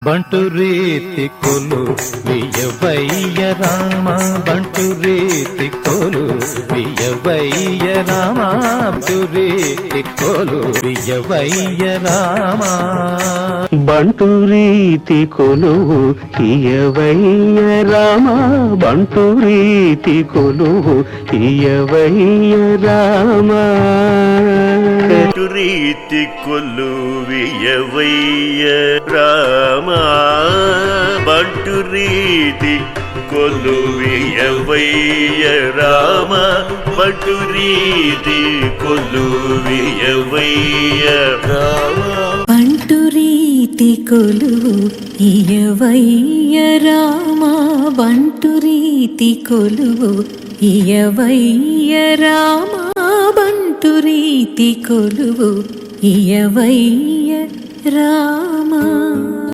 బంటు రీతి కొలు వియవయ్య రామ బంటు రీతి కొలు వియవయ్య రామ బంటు రీతి కొలు వియవయ్య రామ బంటు రీతి కొలువు ఇయవయ్య రామ బంటు రీతి కొలువు ఇయవయ్య రామ బంటు రీతి కొలువియవయ్య రామ బంటు రీతి కొలువియవయ్య రామ బంటు రీతి కొలువియవయ్య రామ బంటు రీతి కొలువు ఇయవయ్య రామ బంటు రీతి కొలువు ఇయవయ్య రామ బంటు రీతి కొలువు ఇయవయ్య రామ